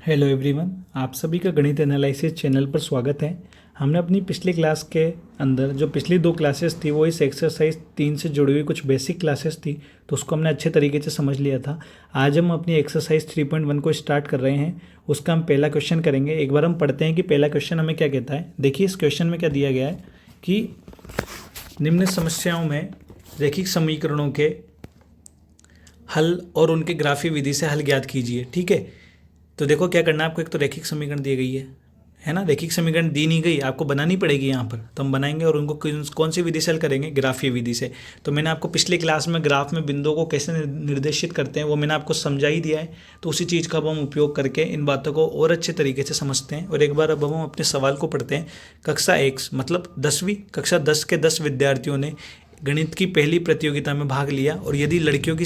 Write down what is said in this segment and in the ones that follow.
Hello everyone, आप सभी का गणित एनालिसिस चैनल पर स्वागत है। हमने अपनी पिछली क्लास के अंदर जो पिछली दो क्लासेस थी वो इस एक्सरसाइज 3 से जुड़ी हुई कुछ बेसिक क्लासेस थी, तो उसको हमने अच्छे तरीके से समझ लिया था। आज हम अपनी एक्सरसाइज 3.1 को स्टार्ट कर रहे हैं। उसका हम पहला क्वेश्चन करेंगे। एक बार हम पढ़ते हैं कि पहला क्वेश्चन हमें क्या कहता है। देखिए इस क्वेश्चन में क्या दिया गया है कि निम्न समस्याओं में रैखिक समीकरणों के हल और उनके ग्राफीय विधि से हल ज्ञात कीजिए। ठीक है, तो देखो क्या करना है आपको। एक तो रैखिक समीकरण दी गई है ना। रैखिक समीकरण दी नहीं गई, आपको बनानी पड़ेगी यहाँ पर। तो हम बनाएंगे और उनको कौन सी विधि से हल करेंगे, ग्राफीय विधि से। तो मैंने आपको पिछली क्लास में ग्राफ में बिंदुओं को कैसे निर्देशित करते हैं वो मैंने आपको समझा ही दिया है। तो उसी चीज़ का अब हम उपयोग करके इन बातों को और अच्छे तरीके से समझते हैं। और एक बार अब हम अपने सवाल को पढ़ते हैं। कक्षा 1 मतलब 10वीं कक्षा 10 के 10 विद्यार्थियों ने गणित की पहली प्रतियोगिता में भाग लिया, और यदि लड़कों की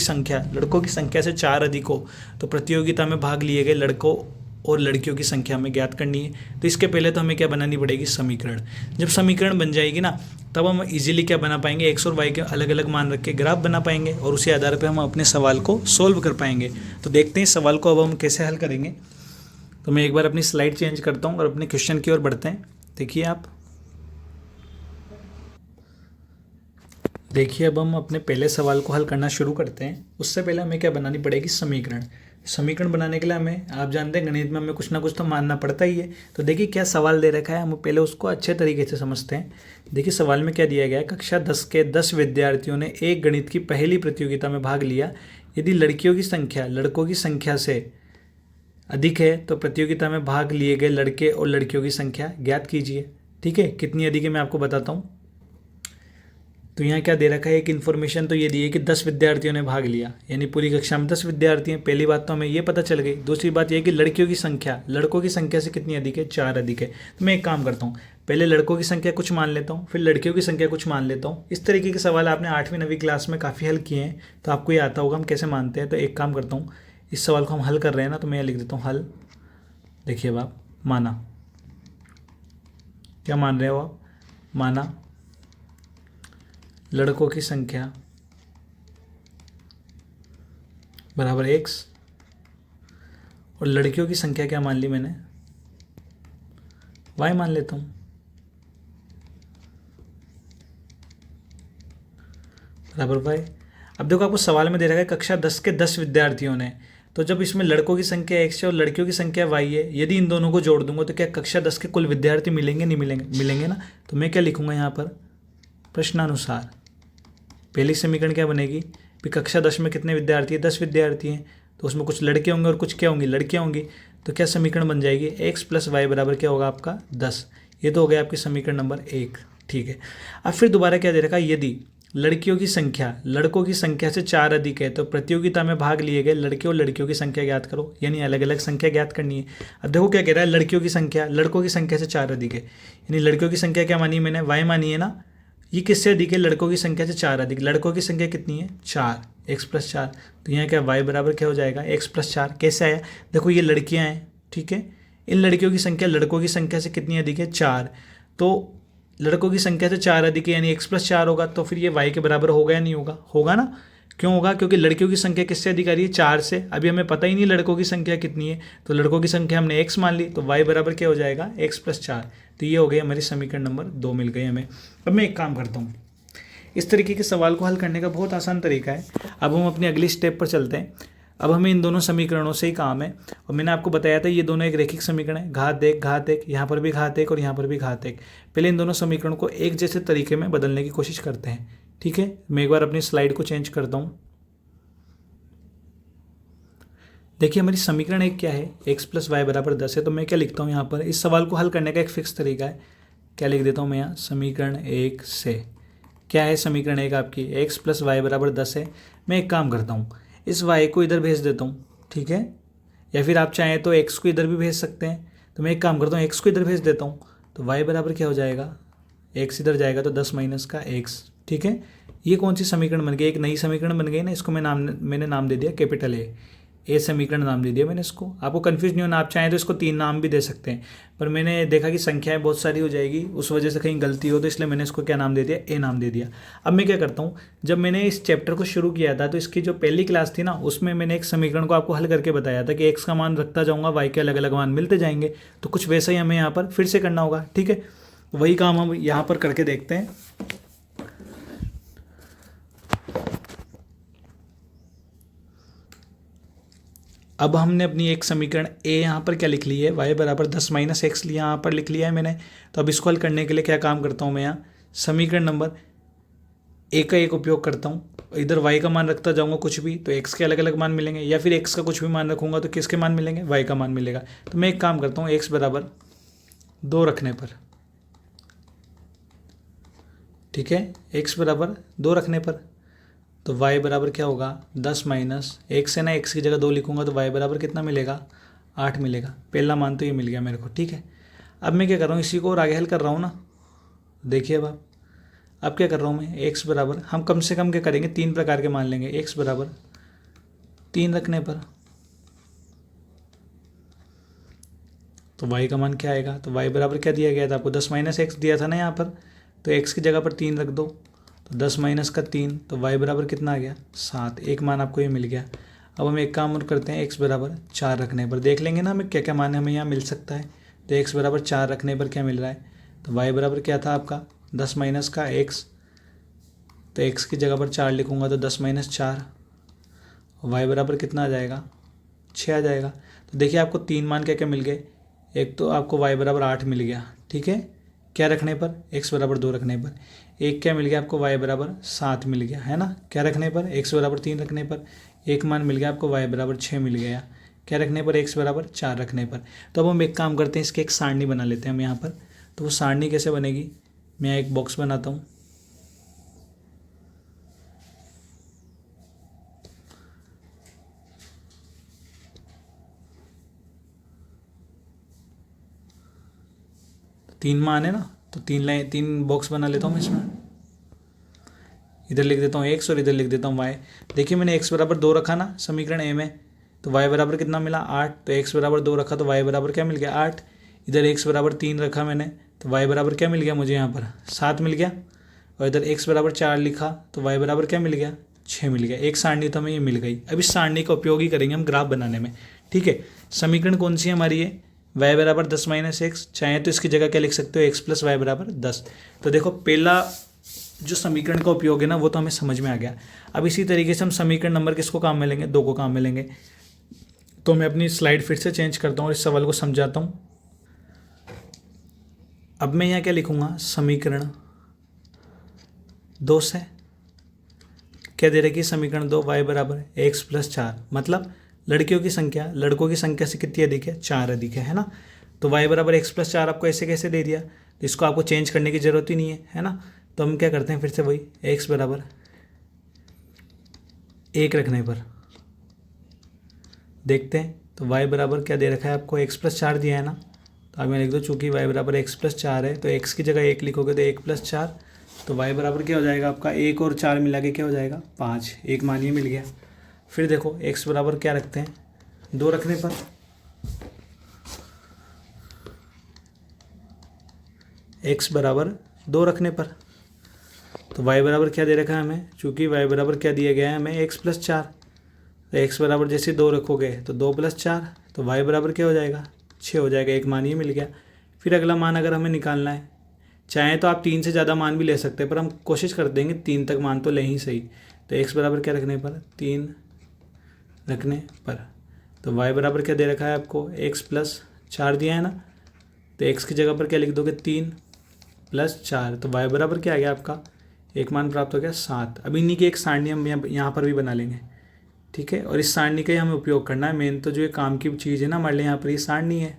संख्या से 4 अधिक हो तो प्रतियोगिता में भाग लिए गए लड़कों और लड़कियों की संख्या हमें ज्ञात करनी है। तो इसके पहले तो हमें क्या बनानी पड़ेगी, समीकरण। जब समीकरण बन जाएगी ना, तब हम इजीली क्या बना पाएंगे, एक्स और वाई के अलग अलग मान रख के ग्राफ बना पाएंगे, और उसी आधार पर हम अपने सवाल को सोल्व कर पाएंगे। तो देखते हैं सवाल को अब हम कैसे हल करेंगे। तो मैं एक बार अपनी स्लाइड चेंज करता हूँ और अपने क्वेश्चन की ओर बढ़ते हैं। देखिए अब हम अपने पहले सवाल को हल करना शुरू करते हैं। उससे पहले हमें क्या बनानी पड़ेगी, समीकरण। समीकरण बनाने के लिए हमें, आप जानते हैं गणित में हमें कुछ ना कुछ तो मानना पड़ता ही है। तो देखिए क्या सवाल दे रखा है, हम पहले उसको अच्छे तरीके से समझते हैं। देखिए सवाल में क्या दिया गया है, कक्षा 10 के 10 विद्यार्थियों ने एक गणित की पहली प्रतियोगिता में भाग लिया। यदि लड़कियों की संख्या लड़कों की संख्या से अधिक है तो प्रतियोगिता में भाग लिए गए लड़के और लड़कियों की संख्या ज्ञात कीजिए। ठीक है, कितनी अधिक है मैं आपको बताता हूँ। तो यहाँ क्या दे रखा है, एक इन्फॉर्मेशन तो ये दी है कि 10 विद्यार्थियों ने भाग लिया, यानी पूरी कक्षा में 10 विद्यार्थी हैं। पहली बात तो हमें ये पता चल गई। दूसरी बात ये कि लड़कियों की संख्या लड़कों की संख्या से कितनी अधिक है, 4 अधिक है। तो मैं एक काम करता हूँ, पहले लड़कों की संख्या कुछ मान लेता हूँ, फिर लड़कियों की संख्या कुछ मान लेता हूँ। इस तरीके के सवाल आपने 8वीं 9वीं क्लास में काफ़ी हल किए हैं, तो आपको ये आता होगा हम कैसे मानते हैं। तो एक काम करता हूँ, इस सवाल को हम हल कर रहे हैं ना, तो मैं लिख देता हूँ हल। देखिए अब आप माना, क्या मान रहे हो आप, माना लड़कों की संख्या बराबर x और लड़कियों की संख्या क्या मान ली मैंने, y मान लेता हूँ, बराबर y। अब देखो आपको सवाल में दे रखा है कक्षा 10 के 10 विद्यार्थियों ने, तो जब इसमें लड़कों की संख्या x है और लड़कियों की संख्या y है, यदि इन दोनों को जोड़ दूंगा तो क्या कक्षा 10 के कुल विद्यार्थी मिलेंगे, नहीं मिलेंगे, मिलेंगे ना। तो मैं क्या लिखूंगा यहाँ पर, प्रश्नानुसार। पहली समीकरण क्या बनेगी, भी कक्षा 10 में कितने विद्यार्थी हैं, 10 विद्यार्थी हैं, तो उसमें कुछ लड़के होंगे और कुछ क्या होंगी, लड़कियां होंगी। तो क्या समीकरण बन जाएगी, x + y बराबर क्या होगा आपका 10। ये तो हो गया आपकी समीकरण नंबर 1। ठीक है, अब फिर दोबारा क्या दे रखा है, यदि लड़कियों की संख्या लड़कों की संख्या से 4 अधिक है तो प्रतियोगिता में भाग लिए गए लड़के और लड़कियों की संख्या ज्ञात करो, यानी अलग अलग संख्या ज्ञात करनी है। अब देखो क्या कह रहा है, लड़कियों की संख्या लड़कों की संख्या से 4 अधिक है, यानी लड़कियों की संख्या क्या मानी मैंने, y मानी है ना। ये किससे अधिक है, लड़कों की संख्या से 4 अधिक। लड़कों की संख्या कितनी है, 4, x + 4। तो यहाँ क्या y बराबर क्या हो जाएगा, x + 4। कैसे आया, देखो ये लड़कियाँ हैं, ठीक है। इन लड़कियों की संख्या लड़कों की संख्या से कितनी अधिक है, 4। तो लड़कों की संख्या से 4 अधिक है, यानी x + 4 होगा। तो फिर ये y के बराबर होगा या नहीं होगा, होगा ना। क्यों होगा, क्योंकि लड़कियों की संख्या किससे अधिक आ रही है, 4 से। अभी हमें पता ही नहीं लड़कों की संख्या कितनी है, तो लड़कों की संख्या हमने x मान ली, तो y बराबर क्या हो जाएगा, x + 4। तो ये हो गई हमारी समीकरण नंबर 2 मिल गई हमें। अब मैं एक काम करता हूँ, इस तरीके के सवाल को हल करने का बहुत आसान तरीका है। अब हम अपनी अगली स्टेप पर चलते हैं। अब हमें इन दोनों समीकरणों से ही काम है, और मैंने आपको बताया था ये दोनों एक रैखिक समीकरण है, घात 1, यहाँ पर भी घात 1 और यहाँ पर भी घात 1। पहले इन दोनों समीकरणों को एक जैसे तरीके में बदलने की कोशिश करते हैं। ठीक है, मैं एक बार अपनी स्लाइड को चेंज करता हूँ। देखिए हमारी समीकरण एक क्या है, x + y बराबर 10 है। तो मैं क्या लिखता हूँ यहाँ पर, इस सवाल को हल करने का एक फिक्स तरीका है। क्या लिख देता हूँ मैं यहाँ, समीकरण 1 से क्या है, समीकरण 1 आपकी x + y बराबर 10 है। मैं एक काम करता हूँ, इस y को इधर भेज देता हूँ, ठीक है। या फिर आप चाहें तो x को इधर भी भेज सकते हैं। तो मैं एक काम करता हूँ, x को इधर भेज देता हूँ, तो y बराबर क्या हो जाएगा, x इधर जाएगा तो 10 - का x। ठीक है, ये कौन सी समीकरण बन गई, एक नई समीकरण बन गई ना। इसको मैंने नाम दे दिया कैपिटल A। ए समीकरण नाम दे दिया मैंने इसको। आपको कंफ्यूज नहीं होना, आप चाहें तो इसको 3 नाम भी दे सकते हैं, पर मैंने देखा कि संख्याएं बहुत सारी हो जाएगी, उस वजह से कहीं गलती हो, तो इसलिए मैंने इसको क्या नाम दे दिया, ए नाम दे दिया। अब मैं क्या करता हूँ, जब मैंने इस चैप्टर को शुरू किया था तो इसकी जो पहली क्लास थी ना, उसमें मैंने एक समीकरण को आपको हल करके बताया था कि एक्स का मान रखता जाऊँगा, वाई के अलग अलग मान मिलते जाएंगे। तो कुछ वैसा ही हमें यहाँ पर फिर से करना होगा, ठीक है। वही काम हम यहाँ पर करके देखते हैं। अब हमने अपनी एक समीकरण ए यहाँ पर क्या लिख ली है, y बराबर 10 माइनस एक्स लिया, यहाँ पर लिख लिया है मैंने। तो अब इसको हल करने के लिए क्या काम करता हूँ मैं, यहाँ समीकरण नंबर ए का एक उपयोग करता हूँ, इधर y का मान रखता जाऊँगा कुछ भी, तो x के अलग अलग मान मिलेंगे, या फिर x का कुछ भी मान रखूँगा तो किसके मान मिलेंगे, y का मान मिलेगा। तो मैं एक काम करता हूँ, x बराबर 2 रखने पर, ठीक है, x बराबर 2 रखने पर, तो y बराबर क्या होगा, 10 माइनस एक्स है ना, x की जगह 2 लिखूंगा तो y बराबर कितना मिलेगा, 8 मिलेगा। पहला मान तो ये मिल गया मेरे को, ठीक है। अब मैं क्या कर रहा हूँ, इसी को और आगे हल कर रहा हूँ ना, देखिए अब क्या कर रहा हूँ मैं, x बराबर, हम कम से कम क्या करेंगे, 3 प्रकार के मान लेंगे। x बराबर 3 रखने पर तो y का मान क्या आएगा, तो y बराबर क्या दिया गया था आपको, 10 माइनस एक्स दिया था ना यहाँ पर, तो x की जगह पर 3 रख दो, तो 10 माइनस का 3, तो y बराबर कितना आ गया, 7। एक मान आपको ये मिल गया। अब हम एक काम और करते हैं, x बराबर 4 रखने पर देख लेंगे ना हमें क्या क्या मान हमें यहाँ मिल सकता है। तो x बराबर 4 रखने पर क्या मिल रहा है, तो y बराबर क्या था आपका, 10 माइनस का x, तो x की जगह पर 4 लिखूँगा तो 10 माइनस 4, और y बराबर कितना आ जाएगा, 6 आ जाएगा। तो देखिए आपको 3 मान क्या क्या मिल गए, एक तो आपको y बराबर 8 मिल गया, ठीक है, क्या रखने पर, x बराबर 2 रखने पर। एक क्या मिल गया आपको, y बराबर 7 मिल गया, है ना, क्या रखने पर, x बराबर 3 रखने पर। एक मान मिल गया आपको, y बराबर 6 मिल गया, क्या रखने पर, x बराबर 4 रखने पर। तो अब हम एक काम करते हैं, इसके एक सारणी बना लेते हैं हम यहाँ पर। तो वो सारणी कैसे बनेगी, मैं एक बॉक्स बनाता हूँ, तीन मान है ना, तो 3 बॉक्स बना लेता हूँ मैं इसमें। इधर लिख देता हूँ x और इधर लिख देता हूँ y। देखिए मैंने x बराबर 2 रखा ना समीकरण ए में, तो y बराबर कितना मिला, 8। तो x बराबर 2 रखा तो y बराबर क्या मिल गया, 8। इधर x बराबर 3 रखा मैंने, तो y बराबर क्या मिल गया मुझे यहाँ पर, 7 मिल गया। और इधर x बराबर 4 लिखा तो y बराबर क्या मिल गया, 6 मिल गया। एक सारणी तो हमें ये मिल गई। अब इस सारणी का उपयोग ही करेंगे हम ग्राफ बनाने में, ठीक है। समीकरण कौन सी है हमारी, ये y बराबर 10 माइनस एक्स, चाहे तो इसकी जगह क्या लिख सकते हो, x प्लस वाई बराबर 10। तो देखो पहला जो समीकरण का उपयोग है ना, वो तो हमें समझ में आ गया। अब इसी तरीके से हम समीकरण नंबर किसको काम में लेंगे, 2 को काम में लेंगे। तो मैं अपनी स्लाइड फिर से चेंज करता हूँ और इस सवाल को समझाता हूँ। अब मैं यहाँ क्या लिखूँगा, समीकरण 2 से क्या दे रखी, समीकरण 2 y बराबर एक्स प्लस 4, मतलब लड़कियों की संख्या लड़कों की संख्या से कितनी अधिक है, 4 अधिक है ना। तो y बराबर एक्स प्लस 4 आपको ऐसे कैसे दे दिया, तो इसको आपको चेंज करने की ज़रूरत ही नहीं है ना। तो हम क्या करते हैं, फिर से वही x बराबर 1 रखने पर देखते हैं। तो y बराबर क्या दे रखा है आपको, x प्लस 4 दिया है ना। तो अब मैं लिख दो, चूँकि y बराबर एक्स प्लस 4 है, तो x की जगह 1 लिखोगे तो 1 प्लस 4, तो y बराबर क्या हो जाएगा आपका, 1 और 4 मिला के क्या हो जाएगा, 5। एक मान ये मिल गया। फिर देखो x बराबर क्या रखते हैं, 2 रखने पर, x बराबर 2 रखने पर, तो y बराबर क्या दे रखा है हमें, चूँकि y बराबर क्या दिया गया है हमें, x प्लस 4, तो x बराबर जैसे 2 रखोगे तो 2 प्लस 4, तो y बराबर क्या हो जाएगा, 6 हो जाएगा। एक मान ये मिल गया। फिर अगला मान अगर हमें निकालना है, चाहे तो आप 3 से ज़्यादा मान भी ले सकते हैं, पर हम कोशिश कर देंगे 3 तक मान तो ले ही सही। तो x बराबर क्या रखने पर, 3 रखने पर, तो y बराबर क्या दे रखा है आपको, x प्लस 4 दिया है ना। तो x की जगह पर क्या लिख दोगे, 3 प्लस 4, तो y बराबर क्या आ गया आपका, एक मान प्राप्त हो गया 7। अब इन्हीं की एक सारणी हम यहाँ पर भी बना लेंगे, ठीक है। और इस सारणी का ही हमें उपयोग करना है। मेन तो जो ये काम की चीज़ है ना हमारे लिए यहाँ पर, ये सारणी है।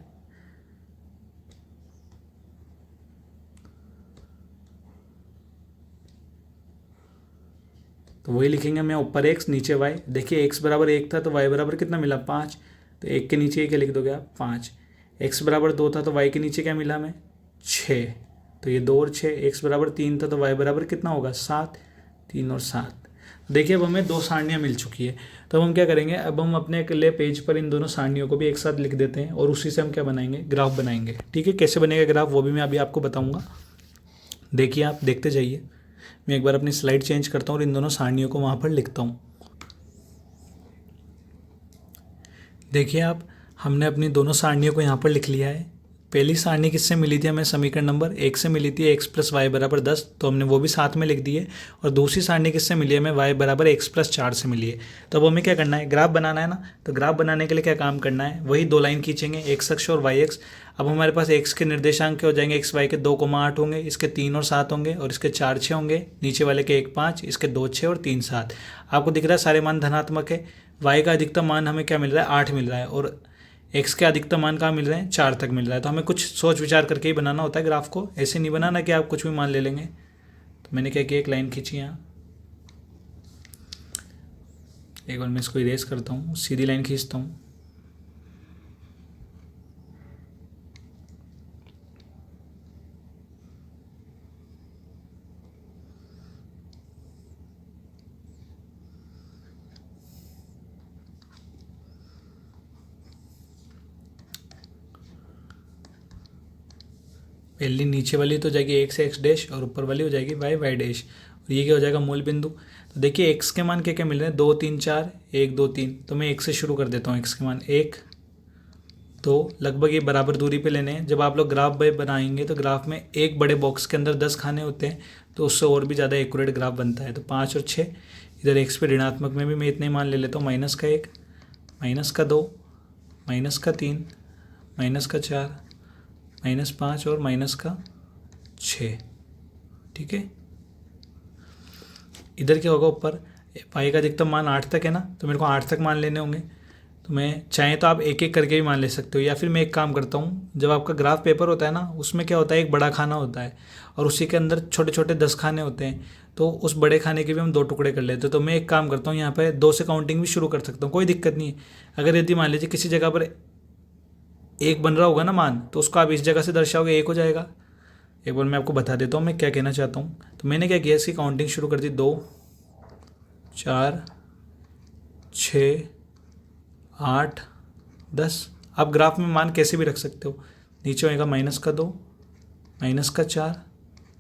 तो वही लिखेंगे हम यहाँ, ऊपर x नीचे y। देखिए x बराबर 1 था तो y बराबर कितना मिला, 5। तो 1 के नीचे क्या लिख दोगे आप, 5। x बराबर 2 था तो y के नीचे क्या मिला हमें, 6। तो ये 2 और 6। x बराबर 3 था तो y बराबर कितना होगा, 7। 3 और 7। देखिए अब हमें 2 सारणियाँ मिल चुकी है, तो अब हम क्या करेंगे, अब हम अपने अगले पेज पर इन दोनों सारणियों को भी एक साथ लिख देते हैं और उसी से हम क्या बनाएंगे, ग्राफ बनाएंगे। ठीक है, कैसे बनेगा ग्राफ वो भी मैं अभी आपको बताऊँगा। देखिए आप देखते जाइए, मैं एक बार अपनी स्लाइड चेंज करता हूँ और इन दोनों सारणियों को वहाँ पर लिखता हूँ। देखिए आप, हमने अपनी दोनों सारणियों को यहाँ पर लिख लिया है। पहली सारणी किससे मिली थी हमें, समीकरण नंबर 1 से मिली थी, x + y = 10, तो हमने वो भी साथ में लिख दी है। और दूसरी सारणी किससे मिली है हमें, y = x + 4 से मिली है। तो अब हमें क्या करना है, ग्राफ बनाना है ना। तो ग्राफ बनाने के लिए क्या काम करना है, वही 2 लाइन खींचेंगे, x अक्ष और y अक्ष। अब हमारे पास x के निर्देशांक क्या हो जाएंगे, x y के 2,8 होंगे, इसके 3 और 7 होंगे, और इसके 4 6 होंगे, नीचे वाले के 1 5, इसके 2 6 और 3 7। आपको दिख रहा है सारे मान धनात्मक है। y का अधिकतम मान हमें क्या मिल रहा है, 8 मिल रहा है, और एक्स के अधिकतम मान कहाँ मिल रहे हैं, 4 तक मिल रहा है। तो हमें कुछ सोच विचार करके ही बनाना होता है ग्राफ को, ऐसे नहीं बनाना कि आप कुछ भी मान ले लेंगे। तो मैंने क्या किया, एक लाइन खींची यहाँ, एक बार मैं इसको इरेज करता हूँ, सीधी लाइन खींचता हूँ। पहली नीचे वाली तो हो जाएगी x और ऊपर वाली हो जाएगी y और ये क्या हो जाएगा, मूल बिंदु। तो देखिए x के मान क्या क्या मिल रहे हैं, 2 3 4, 1 2 3। तो मैं 1 से शुरू कर देता हूँ, x के मान 1 2, लगभग ये बराबर दूरी पे लेने हैं। जब आप लोग ग्राफ बनाएंगे तो ग्राफ में एक बड़े बॉक्स के अंदर 10 खाने होते हैं, तो उससे और भी ज़्यादा एक्यूरेट ग्राफ बनता है। तो 5 और 6, इधर x पे ऋणात्मक में भी मैं इतने मान ले लेता हूँ, -1, -2, -3, -4, -5 और -6। ठीक है, इधर क्या होगा, ऊपर y का अधिकतम मान 8 तक है ना, तो मेरे को 8 तक मान लेने होंगे। तो मैं चाहें तो आप एक एक करके भी मान ले सकते हो, या फिर मैं एक काम करता हूँ, जब आपका ग्राफ पेपर होता है ना, उसमें क्या होता है, एक बड़ा खाना होता है और उसी के अंदर छोटे छोटे 10 खाने होते हैं। तो उस बड़े खाने के भी हम 2 टुकड़े कर लेते हैं। तो मैं एक काम करता हूँ, यहाँ पर 2 से काउंटिंग भी शुरू कर सकता हूँ, कोई दिक्कत नहीं है। अगर यदि मान लीजिए किसी जगह पर 1 बन रहा होगा ना मान, तो उसको आप इस जगह से दर्शाओगे, 1 हो जाएगा। एक बार मैं आपको बता देता हूँ मैं क्या कहना चाहता हूँ। तो मैंने क्या किया, इसकी काउंटिंग शुरू कर दी, 2 4 6 8 10। आप ग्राफ में मान कैसे भी रख सकते हो, नीचे होएगा -2, -4,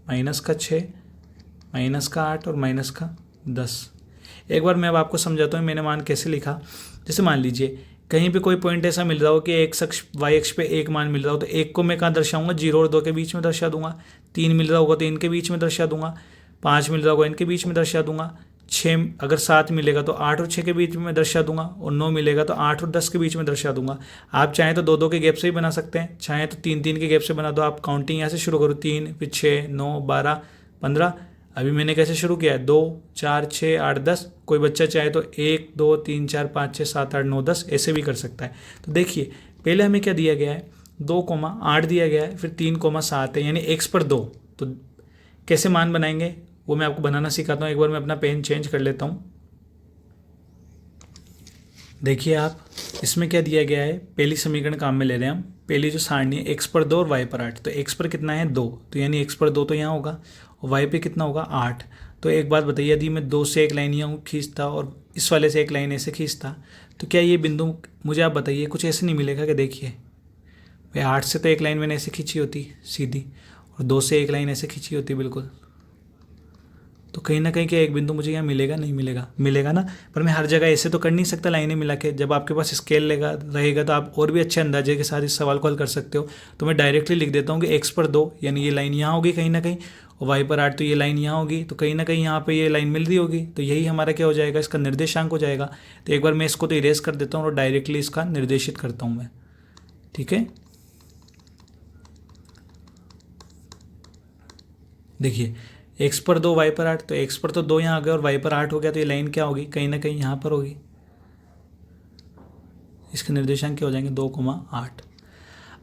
-6, -8 और -10। एक बार मैं अब आपको समझाता हूँ मैंने मान कैसे लिखा। जैसे मान लीजिए कहीं पे कोई पॉइंट ऐसा मिल रहा हो कि x अक्ष y अक्ष पे 1 मान मिल रहा हो, तो 1 को मैं कहाँ दर्शाऊंगा, 0 और 2 के बीच में दर्शा दूंगा। 3 मिल रहा होगा तो इनके बीच में दर्शा दूंगा। 5 मिल रहा होगा इनके बीच में दर्शा दूंगा। 6 अगर 7 मिलेगा तो 8 और 6 के बीच में दर्शा दूंगा, और 9 मिलेगा तो 8 और 10 के बीच में दर्शा दूंगा। आप चाहें तो 2 2 के गैप से ही बना सकते हैं, चाहें तो 3 3 के गैप से बना दो। आप काउंटिंग यहाँ से शुरू करो, 3 फिर 6 9 12 15। अभी मैंने कैसे शुरू किया है, 2 4 6 8 10। कोई बच्चा चाहे तो 1 2 3 4 5 6 7 8 9 10 ऐसे भी कर सकता है। तो देखिए पहले हमें क्या दिया गया है, 2,8 दिया गया है, फिर 3,7 है, यानी x पर 2। तो कैसे मान बनाएंगे वो मैं आपको बनाना सिखाता हूँ। एक बार मैं अपना पेन चेंज कर लेता हूँ। देखिए आप, इसमें क्या दिया गया है, पहली समीकरण काम में ले रहे हैं हम। पहली जो सारणी है, x पर 2 और y पर 8। तो x पर कितना है, 2, तो यानी x पर 2 तो यहाँ होगा, और y पे कितना होगा, 8। तो एक बात बताइए, यदि मैं 2 से एक लाइन यहाँ खींचता और इस वाले से एक लाइन ऐसे खींचता, तो क्या ये बिंदु, मुझे आप बताइए, कुछ ऐसे नहीं मिलेगा कि देखिए भाई 8 से तो एक लाइन मैंने ऐसे खींची होती सीधी, और 2 से एक लाइन ऐसे खींची होती बिल्कुल, तो कहीं ना कहीं क्या एक बिंदु मुझे यहाँ मिलेगा, नहीं मिलेगा, मिलेगा ना। पर मैं हर जगह ऐसे तो कर नहीं सकता लाइनें मिला के। जब आपके पास स्केल रहेगा तो आप और भी अच्छे अंदाजे के साथ इस सवाल को हल कर सकते हो। तो मैं डायरेक्टली लिख देता हूँ कि x पर 2 यानी ये लाइन यहाँ होगी कहीं ना कहीं, और y पर 8 तो ये लाइन यहाँ होगी, तो कहीं ना कहीं यहाँ पर ये लाइन मिल रही होगी, तो यही हमारा क्या हो जाएगा, इसका निर्देशांक हो जाएगा। तो एक बार मैं इसको तो इरेज कर देता हूँ और डायरेक्टली इसका निर्देशित करता हूँ मैं। ठीक है, देखिए x पर 2 y पर 8, तो x पर तो 2 यहाँ आ गया और y पर 8 हो गया, तो ये लाइन क्या होगी, कहीं ना कहीं यहाँ पर होगी। इसके निर्देशांक क्या हो जाएंगे, 2,8।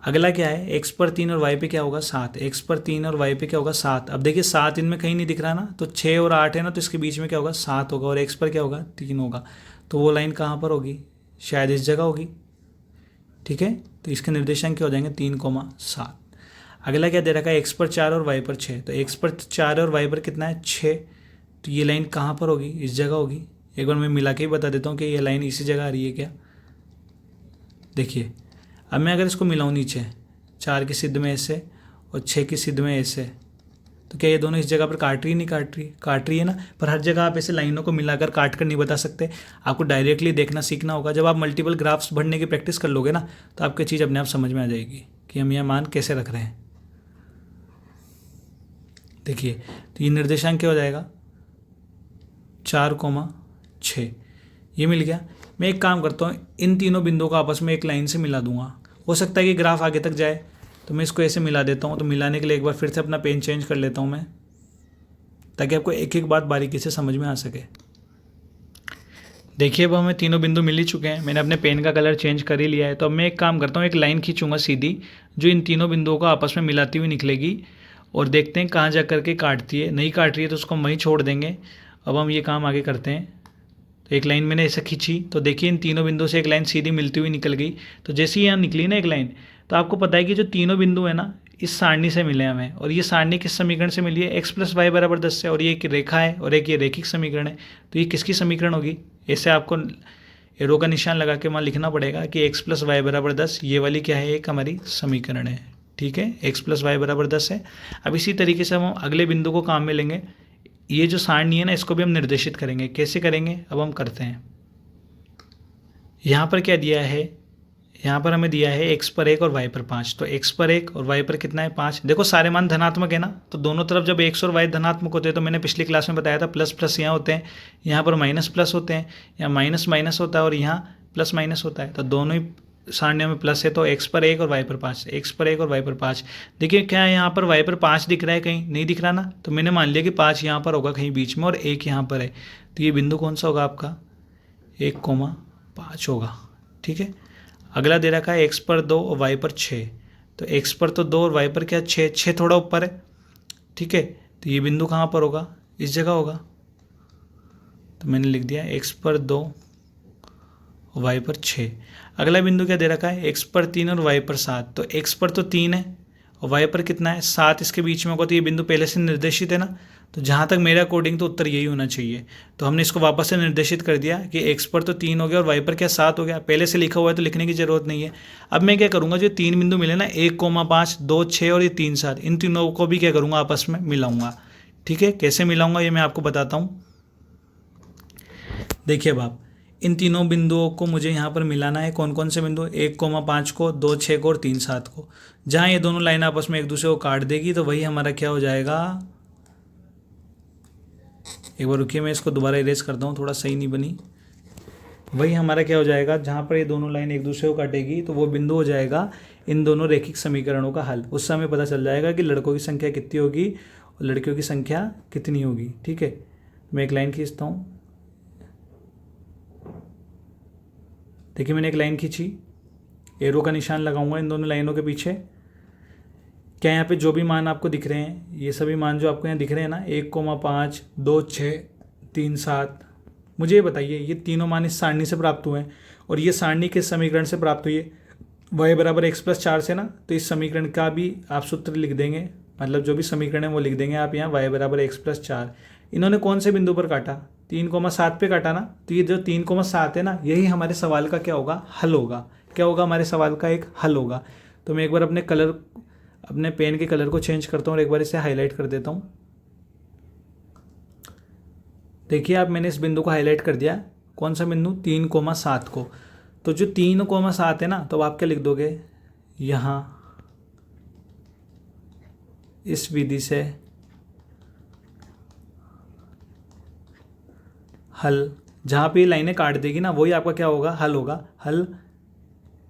अगला क्या है, x पर 3 और y पे क्या होगा, 7। x पर 3 और y पे क्या होगा, 7। अब देखिए 7 इनमें कहीं नहीं दिख रहा ना, तो 6 और 8 है ना, तो इसके बीच में क्या होगा, 7 होगा, और x पर क्या होगा, 3 होगा। तो वो लाइन कहाँ पर होगी, शायद इस जगह होगी। ठीक है, तो इसके निर्देशांक क्या हो जाएंगे, 3,7। अगला क्या दे रखा है, x पर 4 और y पर 6। तो x पर 4 और y पर कितना है, 6। तो ये लाइन कहाँ पर होगी, इस जगह होगी। एक बार मैं मिला के ही बता देता हूँ कि ये लाइन इसी जगह आ रही है क्या। देखिए अब मैं अगर इसको मिलाऊँ नीचे 4 की सिद्ध में ऐसे और 6 की सिद्ध में ऐसे, तो क्या ये दोनों इस जगह पर काट रही नहीं, काट रही है ना। पर हर जगह आप ऐसे लाइनों को मिलाकर काट कर नहीं बता सकते, आपको डायरेक्टली देखना सीखना होगा। जब आप मल्टीपल ग्राफ्स भरने की प्रैक्टिस कर लोगे ना, तो आपकी चीज़ अपने आप समझ में आ जाएगी कि हम यह मान कैसे रख रहे हैं। देखिए तो ये निर्देशांक क्या हो जाएगा, 4,6 ये मिल गया। मैं एक काम करता हूँ, इन तीनों बिंदुओं को आपस में एक लाइन से मिला दूंगा। हो सकता है कि ग्राफ आगे तक जाए, तो मैं इसको ऐसे मिला देता हूँ। तो मिलाने के लिए एक बार फिर से अपना पेन चेंज कर लेता हूँ मैं, ताकि आपको एक एक बात बारीकी से समझ में आ सके। देखिए अब हमें तीनों बिंदु मिल ही चुके हैं, मैंने अपने पेन का कलर चेंज कर ही लिया है। तो अब मैं एक काम करता हूँ, एक लाइन खींचूंगा सीधी, जो इन तीनों बिंदुओं को आपस में मिलाती हुई निकलेगी, और देखते हैं कहाँ जा करके काटती है। नहीं काट रही है तो उसको हम वहीं छोड़ देंगे। अब हम ये काम आगे करते हैं। तो एक लाइन मैंने ऐसे खींची, तो देखिए इन तीनों बिंदुओं से एक लाइन सीधी मिलती हुई निकल गई। तो जैसे ही यहाँ निकली ना एक लाइन, तो आपको पता है कि जो तीनों बिंदु है ना, इस सारणी से मिले हमें। और ये सारणी किस समीकरण से मिली है, x + y = 10 से। और ये एक रेखा है और एक ये रैखिक समीकरण है। तो ये किसकी समीकरण होगी, ऐसे आपको एरो का निशान लगा के वहाँ लिखना पड़ेगा कि x + y = 10, ये वाली क्या है, एक हमारी समीकरण है। ठीक है, x + y = 10 है। अब इसी तरीके से हम अगले बिंदु को काम में लेंगे। ये जो सारणी है ना, इसको भी हम निर्देशित करेंगे। कैसे करेंगे, अब हम करते हैं। यहाँ पर क्या दिया है, यहाँ पर हमें दिया है x पर 1 और y पर 5। तो x पर 1 और y पर कितना है, 5। देखो सारे मान धनात्मक है ना, तो दोनों तरफ जब x और y धनात्मक होते हैं, तो मैंने पिछली क्लास में बताया था प्लस प्लस यहाँ होते हैं, यहाँ पर माइनस प्लस होते हैं, यहाँ माइनस माइनस होता है और यहाँ प्लस माइनस होता है। तो दोनों ही सारणी में प्लस है। तो x पर 1 और y पर 5, x पर 1 और y पर 5। देखिए क्या है, यहाँ पर y पर 5 दिख रहा है, कहीं नहीं दिख रहा ना, तो मैंने मान लिया कि 5 यहाँ पर होगा कहीं बीच में और 1 यहाँ पर है। तो ये बिंदु कौन सा होगा आपका, 1,5 होगा। ठीक है, अगला दे रखा है x पर 2 और y पर 6। तो x पर तो 2 और y पर क्या 6, 6 थोड़ा ऊपर है। ठीक है, तो ये बिंदु कहाँ पर होगा, इस जगह होगा। तो मैंने लिख दिया x पर 2 और y पर 6। अगला बिंदु क्या दे रखा है, x पर 3 और y पर 7। तो x पर तो 3 है और y पर कितना है, 7 इसके बीच में होगा। तो ये बिंदु पहले से निर्देशित है ना, तो जहाँ तक मेरे अकॉर्डिंग तो उत्तर यही होना चाहिए। तो हमने इसको वापस से निर्देशित कर दिया कि x पर तो 3 हो गया और y पर क्या 7 हो गया। पहले से लिखा हुआ है तो लिखने की जरूरत नहीं है। अब मैं क्या करूँगा, जो 3 बिंदु मिले ना, 1,5, 2, 6 और ये 3, 7, इन तीनों को भी क्या करूँगा, आपस में मिलाऊंगा। ठीक है, कैसे मिलाऊंगा ये मैं आपको बताता हूँ। देखिए अब आप इन तीनों बिंदुओं को मुझे यहाँ पर मिलाना है। कौन कौन से बिंदु, 1,5 को, 2, 6 को और 3, 7 को। जहाँ ये दोनों लाइन आपस में एक दूसरे को काट देगी, तो वही हमारा क्या हो जाएगा। एक बार रुकिए, मैं इसको दोबारा इरेज करता हूँ, थोड़ा सही नहीं बनी। वही हमारा क्या हो जाएगा, जहाँ पर ये दोनों लाइन एक दूसरे को काटेगी, तो वो बिंदु हो जाएगा इन दोनों रैखिक समीकरणों का हल। उस समय पता चल जाएगा कि लड़कों की संख्या कितनी होगी और लड़कियों की संख्या कितनी होगी। ठीक है, मैं एक लाइन खींचता हूँ। देखिए मैंने एक लाइन खींची, एरो का निशान लगाऊंगा इन दोनों लाइनों के पीछे। क्या यहाँ पे जो भी मान आपको दिख रहे हैं, ये सभी मान जो आपको यहाँ दिख रहे हैं ना, 1,5, 2, 6, 3, 7, मुझे ये बताइए ये तीनों मान इस सारणी से प्राप्त हुए हैं। और ये सारणी किस समीकरण से प्राप्त हुई है, y = x + 4 से ना। तो इस समीकरण का भी आप सूत्र लिख देंगे, मतलब जो भी समीकरण है वो लिख देंगे आप यहाँ, y = x + 4। इन्होंने कौन से बिंदु पर काटा, 3,7 पे काटा ना। तो ये जो 3,7 है ना, यही हमारे सवाल का क्या होगा, हल होगा। क्या होगा, हमारे सवाल का एक हल होगा। तो मैं एक बार अपने पेन के कलर को चेंज करता हूँ और एक बार इसे हाईलाइट कर देता हूँ। देखिए आप, मैंने इस बिंदु को हाईलाइट कर दिया। कौन सा बिंदु, 3,7 को। तो जो 3,7 है ना, तो आप क्या लिख दोगे, यहाँ इस विधि से हल, जहाँ पे ये लाइनें काट देगी ना, वही आपका क्या होगा, हल होगा। हल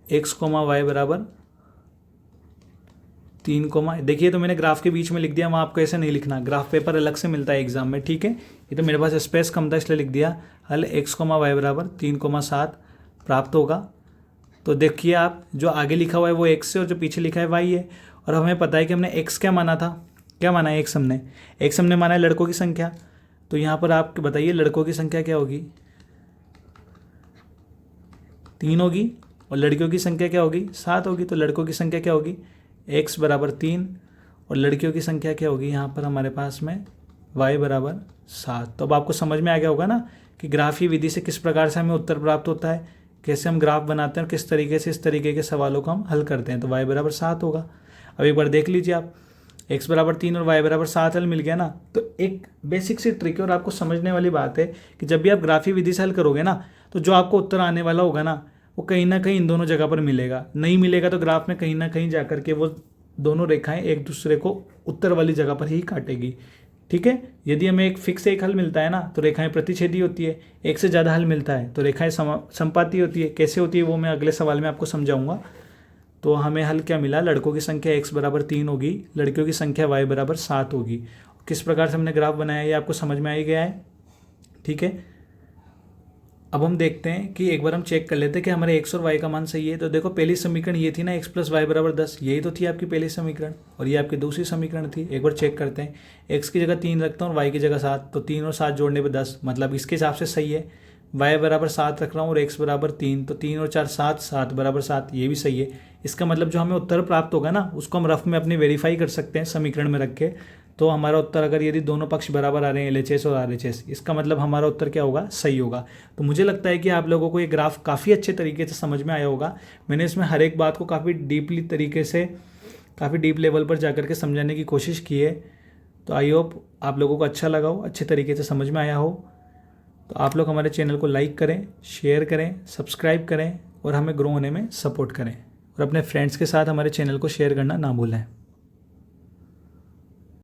x, y = 3, देखिए तो मैंने ग्राफ के बीच में लिख दिया, वहाँ आपको ऐसे नहीं लिखना, ग्राफ पेपर अलग से मिलता है एग्जाम में। ठीक है, ये तो मेरे पास स्पेस कम था इसलिए लिख दिया। हल x, y = 3,7 प्राप्त होगा। तो देखिए आप, जो आगे लिखा हुआ है वो x है और जो पीछे लिखा है y है। और हमें पता है कि हमने x क्या माना था, क्या माना है x हमने माना है लड़कों की संख्या। तो यहाँ पर आप बताइए लड़कों की संख्या क्या होगी, 3 होगी और लड़कियों की संख्या क्या होगी, 7 होगी। तो लड़कों की संख्या क्या होगी, x = 3 और लड़कियों की संख्या क्या होगी, यहाँ पर हमारे पास में y बराबर 7। तो अब आपको समझ में आ गया होगा ना कि ग्राफी विधि से किस प्रकार से हमें उत्तर प्राप्त होता है, कैसे हम ग्राफ बनाते हैं और किस तरीके से इस तरीके के सवालों को हम हल करते हैं। तो y बराबर 7 होगा। अब एक बार देख लीजिए आप, x बराबर 3 और y बराबर 7 हल मिल गया ना। तो एक बेसिक सी ट्रिक है और आपको समझने वाली बात है कि जब भी आप ग्राफी विधि से हल करोगे ना, तो जो आपको उत्तर आने वाला होगा ना, वो कहीं ना कहीं इन दोनों जगह पर मिलेगा। नहीं मिलेगा तो ग्राफ में कहीं ना कहीं जाकर के वो दोनों रेखाएं एक दूसरे को उत्तर वाली जगह पर ही काटेगी। ठीक है, यदि हमें एक फिक्स एक हल मिलता है ना, तो रेखाएं प्रतिच्छेदी होती है। एक से ज़्यादा हल मिलता है तो रेखाएं संपाती होती है। कैसे होती है वो मैं अगले सवाल में आपको समझाऊंगा। तो हमें हल क्या मिला, लड़कों की संख्या x बराबर 3 होगी, लड़कियों की संख्या y बराबर 7 होगी। किस प्रकार से हमने ग्राफ बनाया ये आपको समझ में आ ही गया है। ठीक है, अब हम देखते हैं कि एक बार हम चेक कर लेते हैं कि हमारे x और y का मान सही है। तो देखो पहली समीकरण ये थी ना, x प्लस वाई बराबर 10, यही तो थी आपकी पहली समीकरण और ये आपकी दूसरी समीकरण थी। एक बार चेक करते हैं, x की जगह 3 रखता हूँ और y की जगह 7, तो 3 और 7 जोड़ने पर 10, मतलब इसके हिसाब से सही है। y बराबर 7 रख रहा हूँ और x बराबर 3, तो 3 और 4 7, 7 बराबर 7, ये भी सही है। इसका मतलब जो हमें उत्तर प्राप्त होगा ना, उसको हम रफ में अपनी वेरीफाई कर सकते हैं समीकरण में रख के। तो हमारा उत्तर अगर यदि दोनों पक्ष बराबर आ रहे हैं, LHS और RHS, इसका मतलब हमारा उत्तर क्या होगा, सही होगा। तो मुझे लगता है कि आप लोगों को ये ग्राफ काफ़ी अच्छे तरीके से समझ में आया होगा। मैंने इसमें हर एक बात को काफ़ी डीपली तरीके से, काफ़ी डीप लेवल पर जाकर के समझाने की कोशिश की है। तो आई होप आप लोगों को अच्छा लगा हो, अच्छे तरीके से समझ में आया हो। तो आप लोग हमारे चैनल को लाइक करें, शेयर करें, सब्सक्राइब करें और हमें ग्रो होने में सपोर्ट करें, और अपने फ्रेंड्स के साथ हमारे चैनल को शेयर करना ना भूलें।